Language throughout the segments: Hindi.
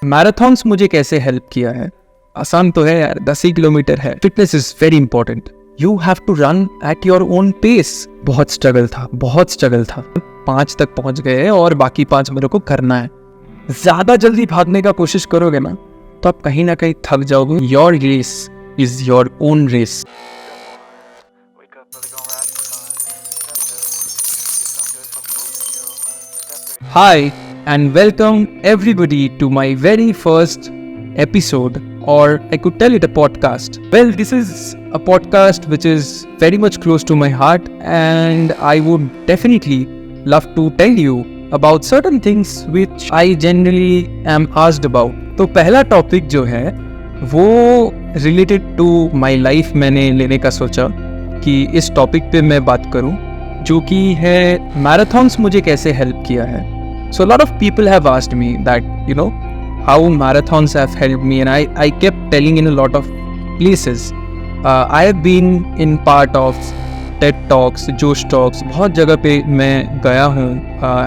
मैराथन्स मुझे कैसे हेल्प किया है? आसान तो है यार, 10 ही किलोमीटर है। Fitness is very important. You have to run at your own pace. बहुत स्ट्रगल था। 5 तक पहुंच गए और बाकी 5 मेरे को करना है। ज्यादा जल्दी भागने का कोशिश करोगे ना तो आप कहीं ना कहीं थक जाओगे। Your race is your own race. Hi and welcome everybody to my very first episode, or I could tell it a podcast. Well, this is a podcast which is very much close to my heart, and I would definitely love to tell you about certain things which I generally am asked about. तो पहला टॉपिक जो है वो रिलेटेड टू माई लाइफ मैंने लेने का सोचा कि इस टॉपिक पे मैं बात करूं, जो कि है मैराथन्स मुझे कैसे हेल्प किया है. So a lot of people have asked me that, how marathons have helped me, and I kept telling in a lot of places. I have been in part of TED Talks, Josh Talks, बहुत जगह पे मैं गया हूँ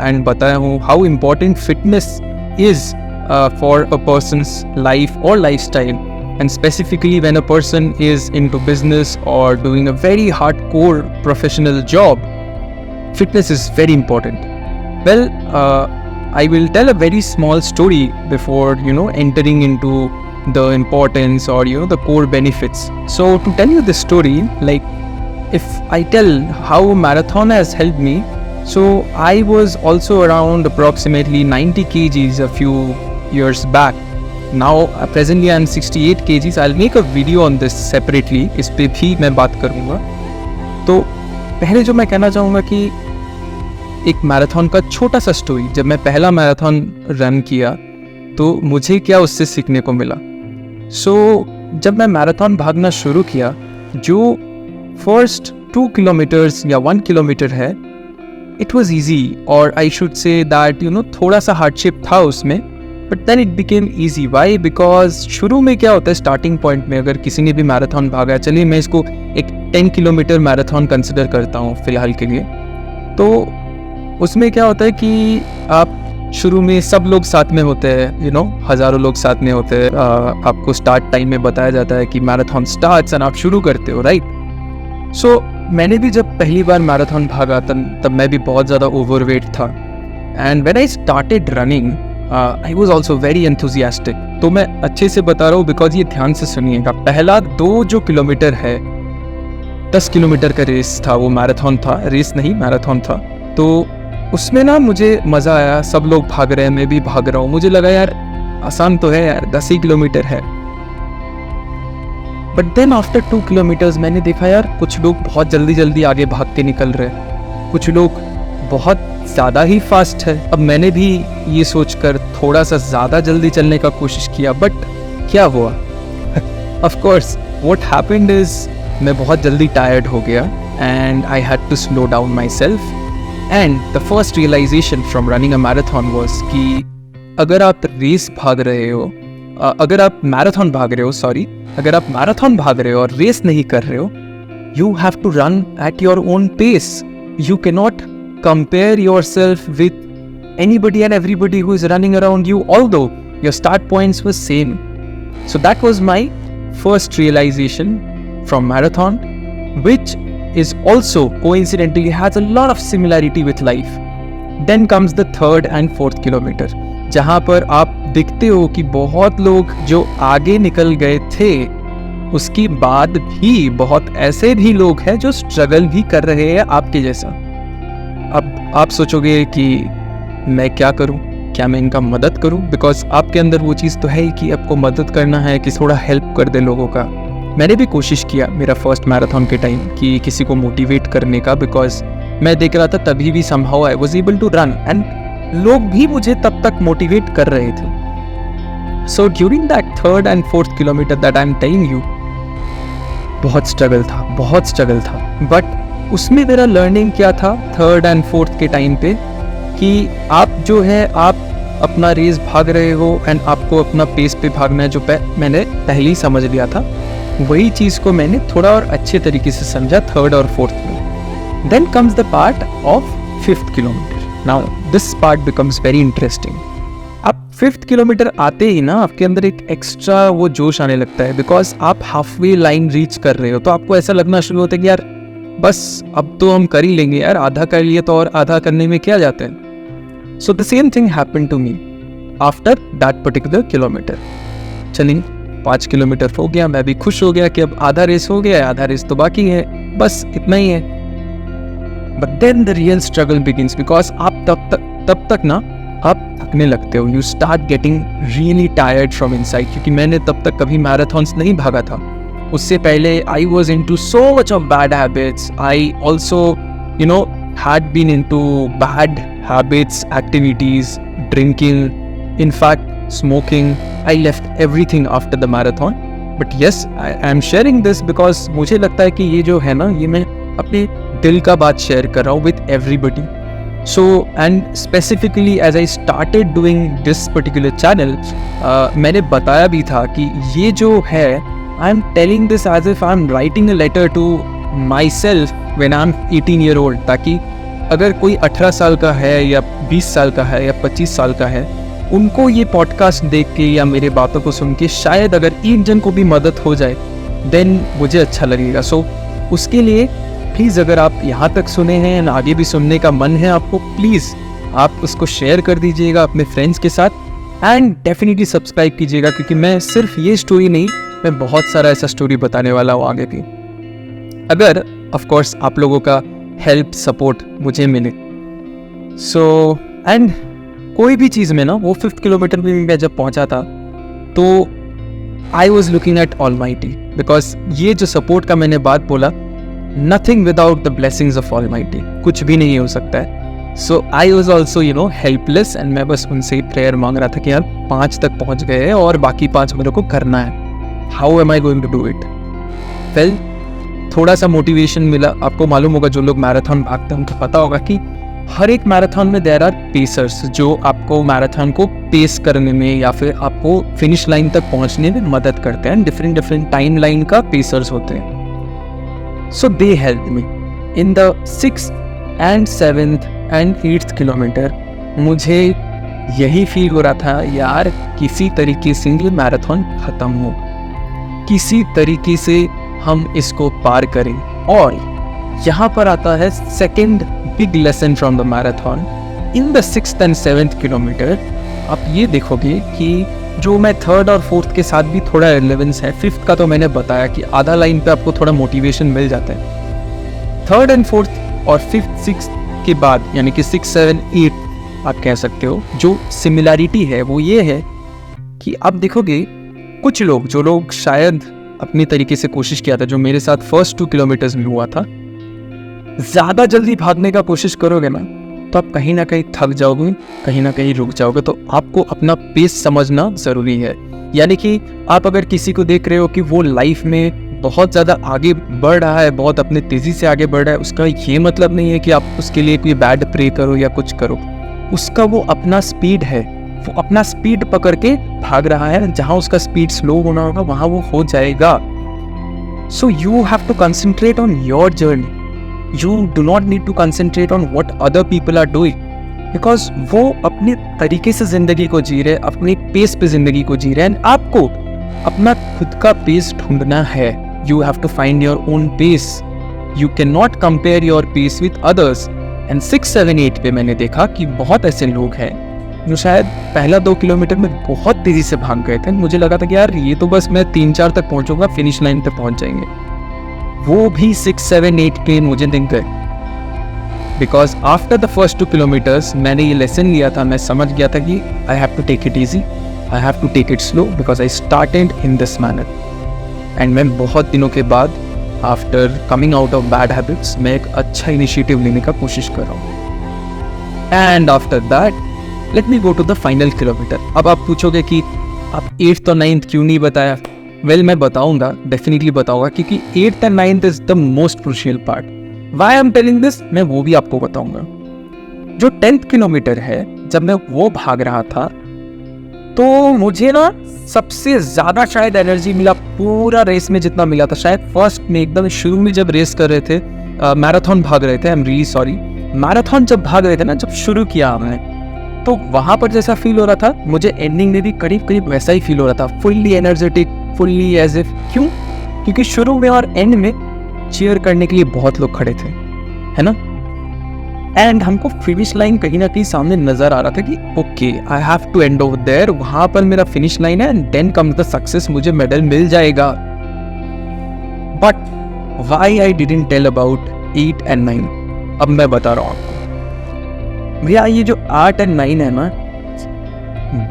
and बताया हूँ how important fitness is for a person's life or lifestyle, and specifically when a person is into business or doing a very hardcore professional job, fitness is very important. Well, I will tell a very small story before, entering into the importance or, the core benefits. So to tell you this story, like if I tell how marathon has helped me, so I was also around approximately 90 kgs a few years back. Now, presently I am 68 kgs. I'll make a video on this separately. इस पे भी मैं बात करूँगा. तो पहले जो मैं कहना चाहूँगा कि एक मैराथन का छोटा सा स्टोरी. जब मैं पहला मैराथन रन किया तो मुझे क्या उससे सीखने को मिला. जब मैं मैराथन भागना शुरू किया, जो फर्स्ट 2 किलोमीटर्स या 1 किलोमीटर है, इट वाज इजी, और आई शुड से दैट थोड़ा सा हार्डशिप था उसमें, but then it became easy. Why? Because शुरू में क्या होता है, स्टार्टिंग पॉइंट में अगर किसी ने भी मैराथन भागा, चलिए मैं इसको एक 10 किलोमीटर मैराथन कंसिडर करता हूँ फिलहाल के लिए, तो उसमें क्या होता है कि आप शुरू में सब लोग साथ में होते हैं, हज़ारों लोग साथ में होते हैं. आपको स्टार्ट टाइम में बताया जाता है कि मैराथन स्टार्ट्स एंड आप शुरू करते हो, राइट? मैंने भी जब पहली बार मैराथन भागा तब मैं भी बहुत ज़्यादा ओवरवेट था. And when I started running I was also very enthusiastic. तो मैं अच्छे से बता रहा हूँ बिकॉज ये ध्यान से सुनिएगा. पहला 2 जो किलोमीटर है, 10 किलोमीटर का रेस था, वो मैराथन था, रेस नहीं मैराथन था. तो उसमें ना मुझे मज़ा आया. सब लोग भाग रहे हैं, मैं भी भाग रहा हूँ. मुझे लगा यार आसान तो है यार, 10 ही किलोमीटर है. बट देन आफ्टर 2 किलोमीटर्स मैंने देखा यार कुछ लोग बहुत जल्दी आगे भाग के निकल रहे हैं, कुछ लोग बहुत ज़्यादा ही फास्ट है. अब मैंने भी ये सोचकर थोड़ा सा ज़्यादा जल्दी चलने का कोशिश किया, बट क्या हुआ? Of course what happened is मैं बहुत जल्दी टायर्ड हो गया and I had to slow down myself. And the first realization from running a marathon was कि अगर आप रेस भाग रहे हो, अगर आप मैराथन भाग रहे हो और रेस नहीं कर रहे हो, you have to run at your own pace. You cannot compare yourself with anybody and everybody who is running around you, although your start points were same. So that was my first realization from marathon, which is also coincidentally has a lot of similarity with life. Then comes the 3rd and 4th kilometer, जहाँ पर आप दिखते हो कि बहुत लोग जो आगे निकल गए थे, उसके बाद भी बहुत ऐसे भी लोग हैं जो स्ट्रगल भी कर रहे हैं आपके जैसा. अब आप सोचोगे कि मैं क्या करूं, क्या मैं इनका मदद करूं? बिकॉज आपके अंदर वो चीज़ तो है ही कि आपको मदद करना है, कि थोड़ा हेल्प कर दे लोगों का. मैंने भी कोशिश किया मेरा फर्स्ट मैराथन के टाइम कि किसी को मोटिवेट करने का, बिकॉज मैं देख रहा था तभी भी somehow I was able to run and लोग भी मुझे तब तक मोटिवेट कर रहे थे. So during that 3rd and 4th kilometre that I am telling you, बहुत स्ट्रगल था. बट उसमें मेरा लर्निंग क्या था 3rd and 4th के टाइम पे, कि आप जो है आप अपना रेस भाग रहे हो एंड आपको अपना पेस पे भागना है, जो मैंने पहले ही समझ लिया था. वही चीज़ को मैंने थोड़ा और अच्छे तरीके से समझा 3rd और 4th में. Then comes the part of 5th kilometre. Now this part becomes very interesting. आप 5th किलोमीटर आते ही ना आपके अंदर एक एक्स्ट्रा वो जोश आने लगता है, बिकॉज आप हाफ वे लाइन रीच कर रहे हो, तो आपको ऐसा लगना शुरू होता है कि यार बस अब तो हम कर ही लेंगे यार, आधा कर लिए तो और आधा करने में क्या जाता है। So the same thing happened to me after that particular kilometre. चलिए 5 किलोमीटर हो गया, मैं भी खुश हो गया कि अब आधा रेस हो गया, आधा रेस तो बाकी है, बस इतना ही है। But then the real struggle begins, because आप तब तक ना आप थकने लगते हो, you start getting really tired from inside. क्योंकि मैंने तब तक कभी मैराथन्स नहीं भागा था, उससे पहले I was into so much of bad habits. I also had been into bad habits, activities, drinking, in fact smoking. I left everything after the marathon. But yes, I am sharing this because मुझे लगता है कि ये जो है ना, ये मैं अपने दिल का बात शेयर कर रहा हूँ with everybody. So and specifically as I started doing this particular channel, मैंने बताया भी था कि ये जो है, I am telling this as if I am writing a letter to myself when I am 18 year old, ताकि अगर कोई 18 साल का है या 20 साल का है या 25 साल का है, उनको ये पॉडकास्ट देख के या मेरे बातों को सुन के शायद अगर एक जन को भी मदद हो जाए, देन मुझे अच्छा लगेगा। सो उसके लिए प्लीज़ अगर आप यहाँ तक सुने हैं और आगे भी सुनने का मन है आपको, प्लीज़ आप उसको शेयर कर दीजिएगा अपने फ्रेंड्स के साथ एंड डेफिनेटली सब्सक्राइब कीजिएगा, क्योंकि मैं सिर्फ ये स्टोरी नहीं, मैं बहुत सारा ऐसा स्टोरी बताने वाला हूँ आगे भी, अगर ऑफ कोर्स आप लोगों का हेल्प सपोर्ट मुझे मिले। सो एंड कोई भी चीज़ में ना, वो 5th किलोमीटर में मैं जब पहुंचा था तो I was looking at almighty, because ये जो सपोर्ट का मैंने बात बोला, nothing without the blessings of almighty, कुछ भी नहीं हो सकता है। So I was also helpless and मैं बस उनसे प्रेयर मांग रहा था कि यार 5 तक पहुंच गए हैं और बाकी 5 मेरे को करना है, how am I going to do it. Well, थोड़ा सा मोटिवेशन मिला। आपको मालूम होगा, जो लोग मैराथन भागते हैं उनको पता होगा कि हर एक मैराथन में देयर आर पेसर्स, जो आपको मैराथन को पेस करने में या फिर आपको फिनिश लाइन तक पहुंचने में मदद करते हैं। डिफरेंट टाइम लाइन का पेसर्स होते हैं। So they help me in the 6th and 7th and 8th kilometre. मुझे यही फील हो रहा था, यार किसी तरीके से ये मैराथन ख़त्म हो, किसी तरीके से हम इसको पार करें। और यहाँ पर आता है second big lesson from the marathon. In the 6th and 7th kilometre आप ये देखोगे कि जो मैं 3rd और 4th के साथ भी थोड़ा रिलेवेंस है, 5th का तो मैंने बताया कि आधा लाइन पे आपको थोड़ा मोटिवेशन मिल जाता है। 3rd and 4th और 5th 6th के बाद, यानी कि 6, 7, 8 आप कह सकते हो, जो सिमिलैरिटी है वो ये है कि आप देखोगे कुछ लोग, जो लोग शायद अपनी तरीके से कोशिश किया था, जो मेरे साथ फर्स्ट 2 किलोमीटर्स में हुआ था, ज़्यादा जल्दी भागने का कोशिश करोगे ना तो आप कहीं ना कहीं थक जाओगे, कहीं ना कहीं रुक जाओगे। तो आपको अपना पेस समझना ज़रूरी है। यानी कि आप अगर किसी को देख रहे हो कि वो लाइफ में बहुत ज़्यादा आगे बढ़ रहा है, बहुत अपने तेज़ी से आगे बढ़ रहा है, उसका ये मतलब नहीं है कि आप उसके लिए कोई बैड प्रे करो या कुछ करो। उसका वो अपना स्पीड है, वो अपना स्पीड पकड़ के भाग रहा है। जहाँ उसका स्पीड स्लो होना होगा वहाँ वो हो जाएगा। So you have to concentrate on your journey. You do not need to concentrate on what other people are doing, because वो अपने तरीके से ज़िंदगी को जी रहे, अपने पेस पे ज़िंदगी को जी रहे हैं। आपको अपना खुद का पेस ढूंढना है। You have to find your own pace. You cannot compare your pace with others. And 6, 7, 8 पे मैंने देखा कि बहुत ऐसे लोग हैं जो शायद पहला 2 किलोमीटर में बहुत तेज़ी से भाग गए थे। मुझे लगा था कि यार ये तो बस मैं 3-4 तक पहुँचूंगा, फिनिश लाइन पे पहुँच जाएंगे। वो भी 6, 7, 8 पे मुझे दिन गए, because after the first 2 kilometres मैंने ये लेसन लिया था। मैं समझ गया था कि I have to take it easy, I have to take it slow, because I started in this manner. And मैं बहुत दिनों के बाद, after coming out of bad habits, मैं एक अच्छा इनिशिएटिव लेने का कोशिश कर रहा हूँ। And after that let me go to the final kilometre. अब आप पूछोगे कि आप 8th और 9th क्यों नहीं बताया? वेल, मैं बताऊंगा, डेफिनेटली बताऊंगा, क्योंकि 8th and 9th is the most crucial part. Why I am telling this, मैं वो भी आपको बताऊंगा। जो 10th किलोमीटर है, जब मैं वो भाग रहा था तो मुझे ना सबसे ज़्यादा शायद एनर्जी मिला पूरा रेस में, जितना मिला था शायद फर्स्ट में एकदम शुरू में जब रेस कर रहे थे, मैराथन भाग रहे थे, I am really sorry, marathon जब भाग रहे थे ना, जब शुरू किया हमने, तो वहाँ पर जैसा फील हो रहा था, मुझे एंडिंग में भी करीब करीब वैसा ही फील हो रहा था, fully energetic, fully as if. क्यों? क्योंकि शुरू में और एंड में चीयर करने के लिए बहुत लोग खड़े थे, है ना। एंड हमको फिनिश लाइन कहीं ना कहीं सामने नजर आ रहा था कि okay, I have to end over there, वहां पर मेरा फिनिश लाइन है and then comes the success, मुझे मेडल मिल जाएगा। But why I didn't tell about 8 and 9? अब मैं बता रहा हूँ आपको भैया, ये जो 8 and 9 है ना,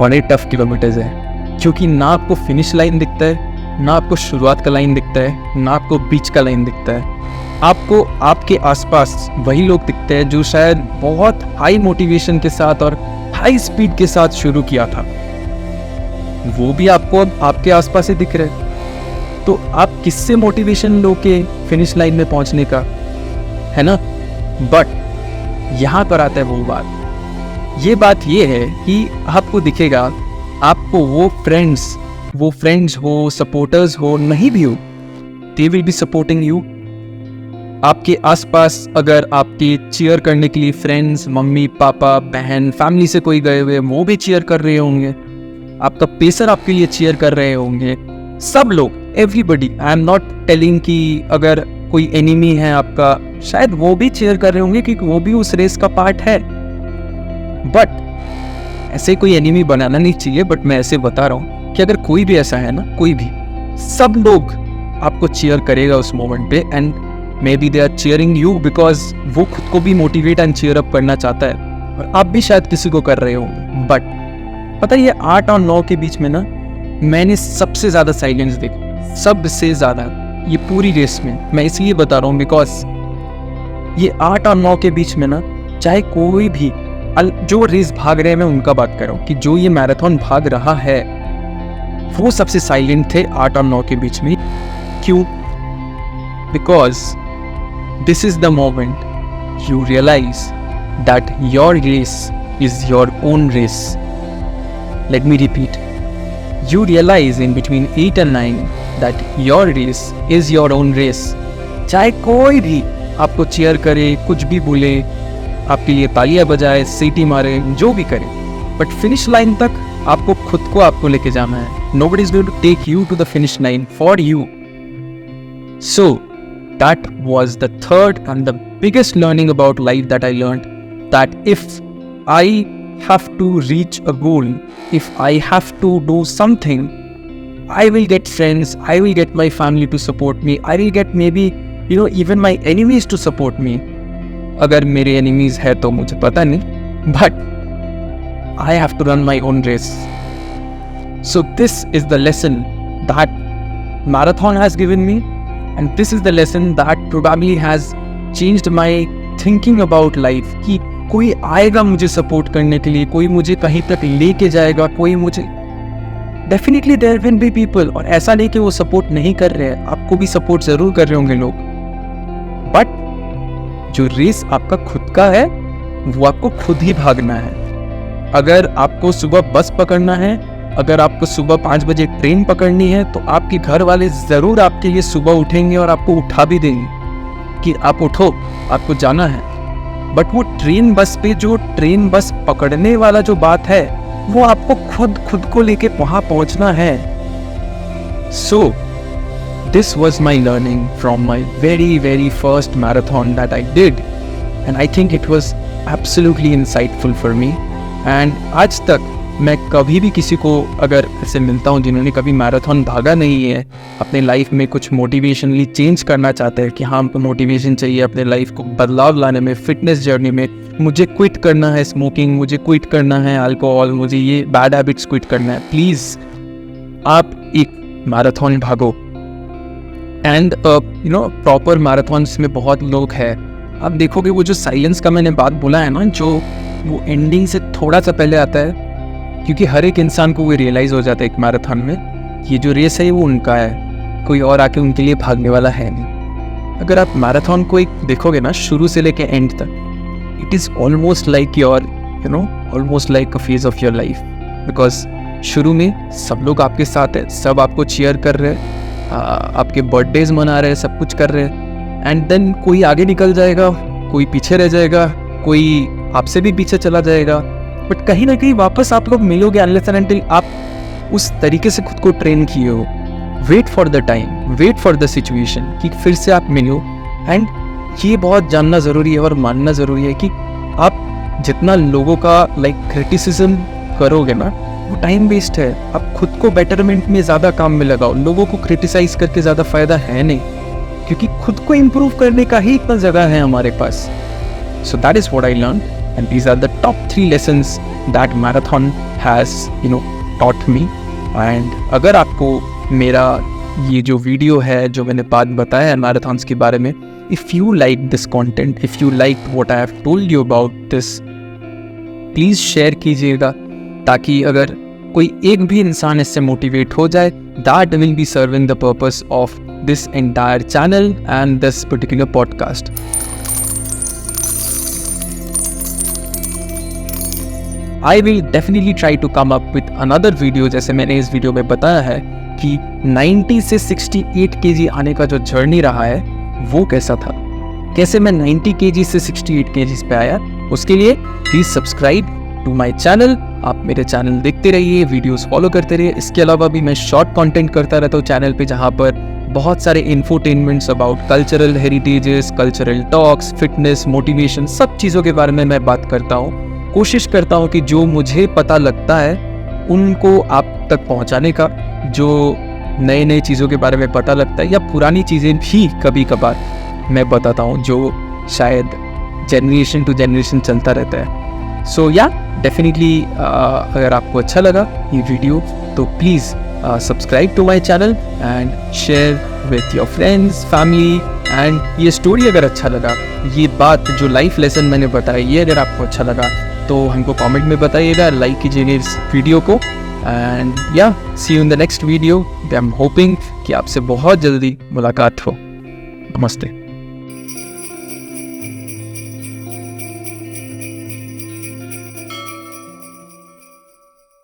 बड़े टफ किलोमीटर्स है, क्योंकि ना आपको फिनिश लाइन दिखता है, ना आपको शुरुआत का लाइन दिखता है, ना आपको बीच का लाइन दिखता है। आपको आपके आसपास वही लोग दिखते हैं जो शायद बहुत हाई मोटिवेशन के साथ और हाई स्पीड के साथ शुरू किया था, वो भी आपको अब आपके आसपास ही दिख रहे हैं। तो आप किससे मोटिवेशन लो के फिनिश लाइन में पहुंचने का, है ना। बट यहाँ पर आता है वो बात, ये बात ये है कि आपको दिखेगा, आपको वो फ्रेंड्स हो, सपोर्टर्स हो, नहीं भी हो, they will be supporting you. आपके आसपास अगर आपके चीयर करने के लिए फ्रेंड्स, मम्मी पापा, बहन, फैमिली से कोई गए हुए, वो भी चीयर कर रहे होंगे। आपका पेसर आपके लिए चीयर कर रहे होंगे, सब लोग, everybody. I am not telling कि अगर कोई एनिमी है आपका, शायद वो भी चीयर कर रहे होंगे क्योंकि वो भी उस रेस का पार्ट है। बट ऐसे कोई एनिमी बनाना नहीं चाहिए। बट मैं ऐसे बता रहा हूँ कि अगर कोई भी ऐसा है ना, कोई भी, सब लोग आपको चीयर करेगा उस मोमेंट पे। And may be they are cheering you because वो खुद को भी मोटिवेट एंड चीयर अप करना चाहता है, और आप भी शायद किसी को कर रहे हो। बट पता है, ये 8 और 9 के बीच में ना, मैंने सबसे ज़्यादा साइलेंस देखा, सबसे ज़्यादा, ये पूरी रेस में। मैं इसलिए बता रहा हूँ बिकॉज ये 8 और 9 के बीच में ना, चाहे कोई भी जो रेस भाग रहे हैं, मैं उनका बात कर रहा हूँ कि जो ये मैराथन भाग रहा है, वो सबसे साइलेंट थे 8 और 9 के बीच में। क्यों? Because this is the moment you realise that your race is your own race. Let me repeat, you realize in between 8 and 9 that your race is your own race। चाहे कोई भी आपको चीयर करे, कुछ भी बोले, आपके लिए तालियां बजाए, सीटी मारे, जो भी करे, बट फिनिश लाइन तक आपको खुद को आपको लेके जाना है। Nobody is going to take you to the finish line for you। So that was the third and the biggest learning about life that I learned, that if I have to reach a goal, if I have to do something, I will get friends, I will get my family to support me, I will get maybe even my enemies to support me। अगर मेरे enemies है तो मुझे पता नहीं, but I have to run my own race। So this is the lesson that marathon has given me, and this is the lesson that probably has changed my thinking about life। कि कोई आएगा मुझे सपोर्ट करने के लिए, कोई मुझे कहीं तक लेके जाएगा, कोई मुझे, definitely there will be people. और ऐसा नहीं कि वो सपोर्ट नहीं कर रहे हैं, आपको भी सपोर्ट जरूर कर रहे होंगे लोग। बट जो रेस आपका खुद का है, वो आपको खुद ही भागना है। अगर आपको सुबह बस पकड़ना है, अगर आपको सुबह 5 बजे ट्रेन पकड़नी है, तो आपके घर वाले जरूर आपके लिए सुबह उठेंगे और आपको उठा भी देंगे कि आप उठो, आपको जाना है। बट वो ट्रेन बस पकड़ने वाला जो बात है, वो आपको खुद को लेके वहां पहुंचना है। So this was my learning from my very first marathon that I did, and I think it was absolutely insightful for me. And आज तक मैं कभी भी किसी को अगर ऐसे मिलता हूँ जिन्होंने कभी मैराथन भागा नहीं है, अपने लाइफ में कुछ मोटिवेशनली चेंज करना चाहते हैं कि हाँ, हमको मोटिवेशन चाहिए अपने लाइफ को बदलाव लाने में, फिटनेस जर्नी में, मुझे क्विट करना है स्मोकिंग, मुझे क्विट करना है अल्कोहल, मुझे ये बैड हैबिट्स क्विट करना है, प्लीज़ आप एक मैराथन भागो। एंड प्रॉपर मैराथन जिसमें बहुत लोग हैं, आप देखोगे वो जो साइलेंस का मैंने बात बोला है ना, जो वो एंडिंग से थोड़ा सा पहले आता है, क्योंकि हर एक इंसान को वो रियलाइज़ हो जाता है एक मैराथन में, ये जो रेस है वो उनका है, कोई और आके उनके लिए भागने वाला है नहीं। अगर आप मैराथन को एक देखोगे ना, शुरू से लेके एंड तक, it is almost like your almost like a phase of your life. Because शुरू में सब लोग आपके साथ है, सब आपको चीयर कर रहे हैं, आपके बर्थडेज मना रहे हैं, सब कुछ कर रहे हैं। एंड देन कोई आगे निकल जाएगा, कोई पीछे रह जाएगा, कोई आपसे भी पीछे चला जाएगा, बट कहीं ना कहीं वापस आप लोग मिलोगे अनलेस एंड अनटिल आप उस तरीके से खुद को ट्रेन किए हो। Wait for the time, wait for the situation कि फिर से आप मिलो। एंड ये बहुत जानना ज़रूरी है और मानना ज़रूरी है कि आप जितना लोगों का क्रिटिसिज्म करोगे ना, वो टाइम वेस्ट है। आप खुद को बेटरमेंट में ज़्यादा काम में लगाओ। लोगों को क्रिटिसाइज करके ज़्यादा फ़ायदा है नहीं, क्योंकि खुद को इम्प्रूव करने का ही इतना जगह है हमारे पास। So that is what I learn and these are the top 3 lessons that marathon has taught me. And अगर आपको मेरा ये जो वीडियो है, जो मैंने बात बताया है मैराथन्स के बारे में, if you like this content, if you like what I have told you about this, please share कीजिएगा, ताकि अगर कोई एक भी इंसान इससे मोटिवेट हो जाए, that will be serving the purpose of this entire channel and this particular podcast. I will definitely try to come up with another video, जैसे मैंने इस वीडियो में बताया है कि 90 से 68 kg आने का जो जर्नी रहा है वो कैसा था, कैसे मैं 90 kg से 68 kg पे आया। उसके लिए please subscribe to my channel. आप मेरे चैनल देखते रहिए, वीडियोस फॉलो करते रहिए। इसके अलावा भी मैं शॉर्ट कंटेंट करता रहता हूँ चैनल पे, जहाँ पर बहुत सारे infotainments about cultural heritages, cultural talks, fitness, motivation, सब चीज़ों के बारे में मैं बात करता हूँ। कोशिश करता हूँ कि जो मुझे पता लगता है उनको आप तक पहुँचाने का, जो नए नए चीज़ों के बारे में पता लगता है या पुरानी चीज़ें भी कभी कभार मैं बताता हूँ जो शायद जनरेशन टू जनरेशन चलता रहता है। सो या डेफिनेटली अगर आपको अच्छा लगा ये वीडियो तो please subscribe to my channel and share with your friends, family. And ये स्टोरी अगर अच्छा लगा, ये बात जो लाइफ लेसन मैंने बताया, ये अगर आपको अच्छा लगा तो हमको कमेंट में बताइएगा, लाइक कीजिएगा इस वीडियो को। And yeah see you in the next video. I am hoping कि आपसे बहुत जल्दी मुलाकात हो। नमस्ते।